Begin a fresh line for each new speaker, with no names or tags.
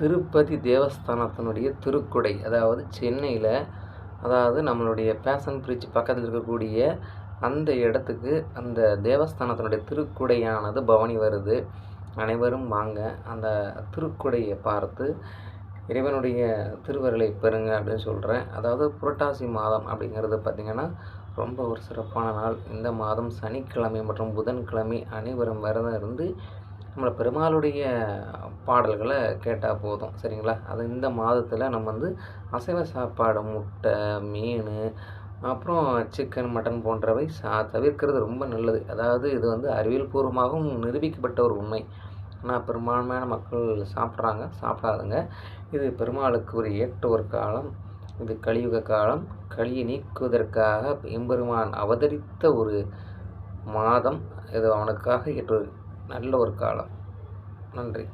திருப்பதி தேவஸ்தானத்தினுடைய திருக்குடை, அதாவது சென்னையில், அதாவது நம்மளுடைய பேஷன் பிரிட்ஜ் பக்கத்தில் இருக்கக்கூடிய அந்த இடத்துக்கு அந்த தேவஸ்தானத்தினுடைய திருக்குடையானது பவனி வருது. அனைவரும் வாங்க, அந்த திருக்குடையை பார்த்து இறைவனுடைய திருவருளை பெறுங்க அப்படின்னு சொல்கிறேன். அதாவது புரட்டாசி மாதம் அப்படிங்கிறது பார்த்திங்கன்னா ரொம்ப ஒரு சிறப்பான நாள். இந்த மாதம் சனிக்கிழமை மற்றும் புதன்கிழமை அனைவரும் விரதம் இருந்து நம்மளை பெருமாளுடைய பாடல்களை கேட்டால் போதும், சரிங்களா? அது இந்த மாதத்தில் நம்ம அசைவ சாப்பாடு, முட்டை, மீன், அப்புறம் சிக்கன், மட்டன் போன்றவை தவிர்க்கிறது ரொம்ப நல்லது. அதாவது இது அறிவியல் பூர்வமாகவும் நிரூபிக்கப்பட்ட ஒரு உண்மை. ஆனால் பெரும்பான்மையான மக்கள் சாப்பிட்றாங்க, சாப்பிடாதுங்க. இது பெருமாளுக்கு ஒரு ஏற்ற ஒரு காலம். இது கலியுக காலம். கலியை நீக்குவதற்காக எம்பெருமான் அவதரித்த ஒரு மாதம். இது அவனுக்காக ஏற்ற நல்ல ஒரு காலம். நன்றி.